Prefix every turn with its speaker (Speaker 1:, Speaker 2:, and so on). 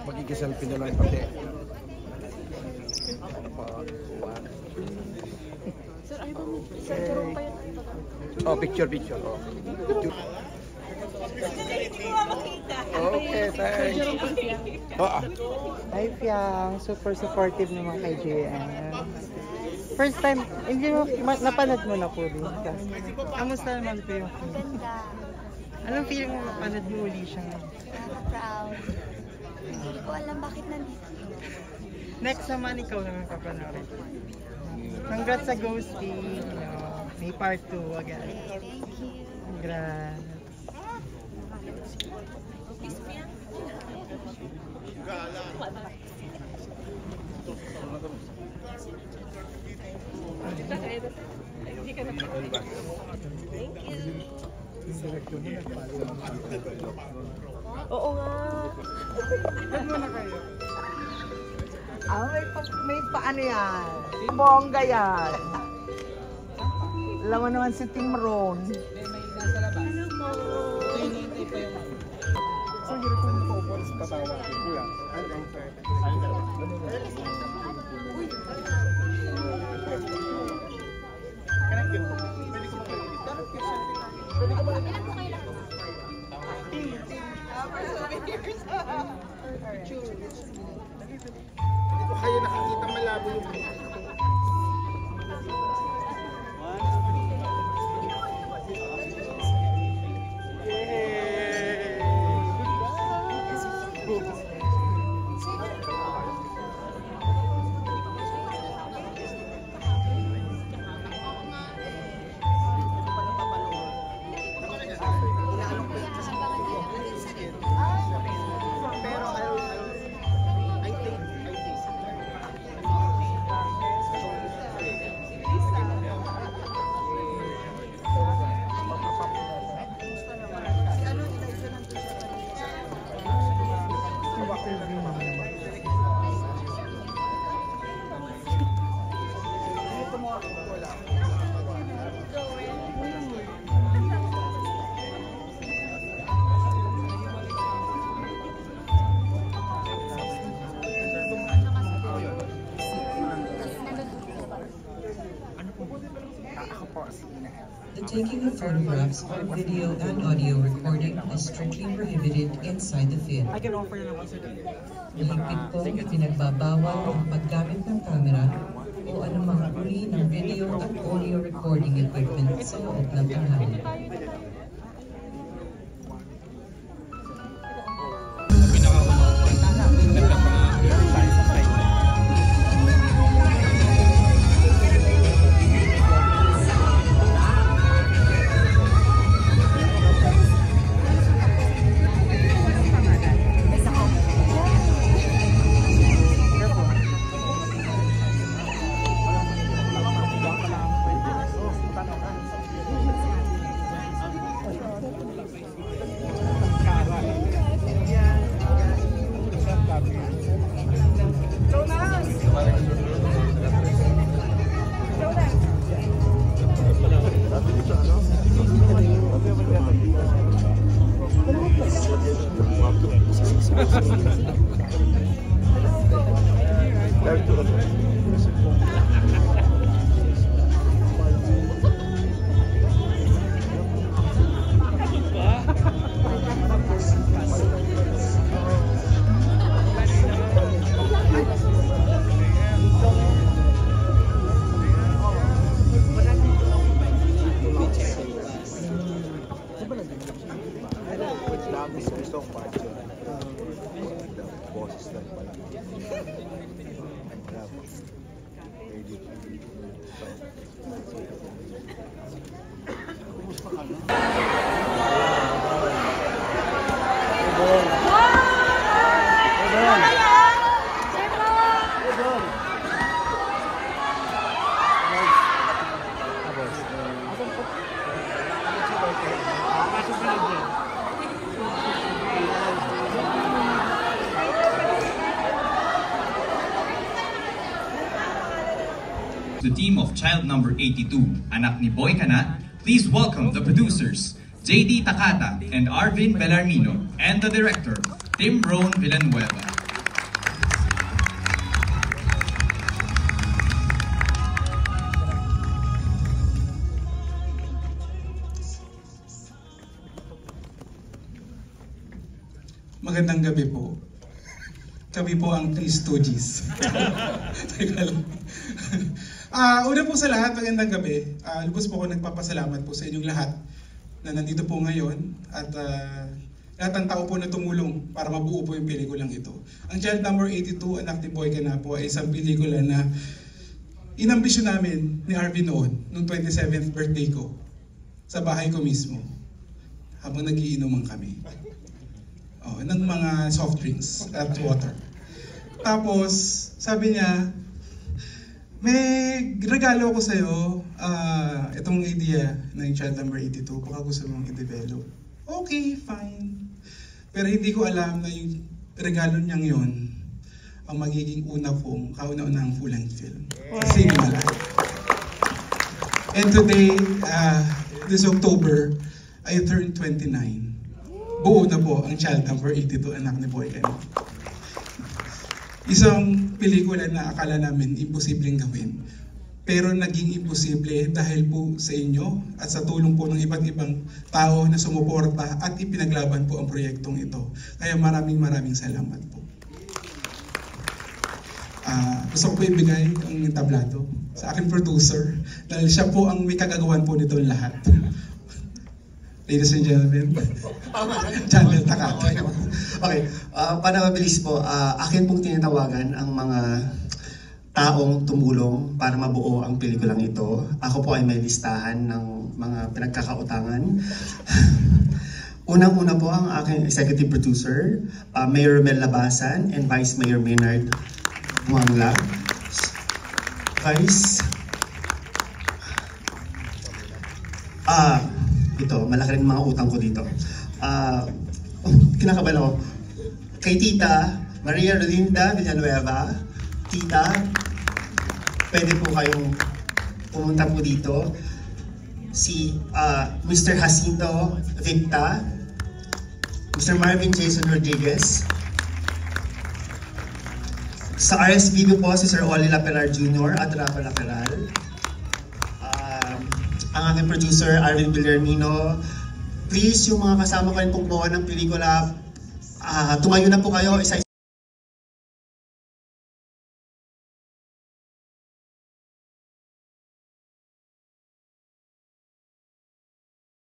Speaker 1: Magigiselfie na lang pati.
Speaker 2: Sir, ay ba mo? Sir, turong pa yun.
Speaker 1: Oh, picture. Oh. Okay, thanks.
Speaker 3: Hi, Fiang. Super supportive naman kay JM. First time, hindi mo, napanood mo na po rin. Kamusta naman po yung
Speaker 2: Ganda.
Speaker 3: anong feeling mo napanood mo uli siya?
Speaker 2: Proud. Hindi ko alam bakit nandito.
Speaker 3: Next naman, ikaw naman papanood. Congrats sa Ghosting. May part 2 agad.
Speaker 2: Thank you.
Speaker 3: Congrats.
Speaker 2: Oo nga.
Speaker 3: Saan mo na kayo?
Speaker 4: May paano yan? Bongga yan. Alam mo naman si Tim Ron.
Speaker 2: Ano mo?
Speaker 1: So, hirap ko nito po sa patawa. Kuya. Hindi ko kayo nakikita malabo yung
Speaker 5: The taking of photographs or video and audio recording is strictly prohibited inside the field.
Speaker 3: I can offer na naman sa
Speaker 5: Mahigpit po pinagbabawal ang paggamit ng camera o anumang uri ng video at audio recording equipment sa loob ng tahanan.
Speaker 2: Sir,
Speaker 6: The team of child number 82, Anak ni Boy Ka Na, please welcome the producers, JD Takata and Arvin Bellarmino, and the director, Tim Ron Villanueva.
Speaker 7: Magandang gabi po. Kami po ang Three Stooges. Teka lang. Una po sa lahat, magandang gabi. Lubos po ako nagpapasalamat po sa inyong lahat na nandito po ngayon at lahat ng tao po na tumulong para mabuo po yung pelikulang ito. Ang Child Number 82, Anak ni Boy Ka Na po ay isang pelikula na inambisyon namin ni Arvin noon, nung 27th birthday ko, sa bahay ko mismo, habang nagiinuman kami. Ng mga soft drinks at water. Tapos, sabi niya, may regalo ako sa'yo, itong idea ng Child Number 82, baka gusto mong i-develop. Okay, fine. Pero hindi ko alam na yung regalo niyang yun ang magiging una kong kauna-unahang full-length film. Sa Cinema Life. And today, this October, I turned 29. Buo na po ang Child Number 82, Anak ni Boy Ka Na. Isang pelikula na akala namin imposibleng gawin. Pero naging imposible dahil po sa inyo at sa tulong po ng iba't ibang tao na sumuporta at ipinaglaban po ang proyektong ito. Kaya maraming salamat po. Gusto ko po ibigay ang tablado sa aking producer dahil siya po ang may kagagawan po nito lahat. Ladies and gentlemen, Channel Takata.
Speaker 8: Okay, para mabilis po, akin pong tinatawagan ang mga taong tumulong para mabuo ang pelikulang ito. Ako po ay may listahan ng mga pinagkakautangan. Unang-una po ang aking executive producer, Mayor Mel Labasan and Vice Mayor Maynard Muangla. Ito, malaki rin mga utang ko dito. Kinakabahan ako. Kay Tita Maria Rolinda Villanueva, Tita, pwede po kayong pumunta po dito. Si Mr. Jacinto Victa, Mr. Marvin Jason Rodriguez. Sa RSVP po si Sir Oli Laperal Jr. at Rafa Laperal. Ang aking producer, Arvin Bellarmino. Please, yung mga kasama ko rin pong buwan ng pelikula, tumayo na po kayo, isa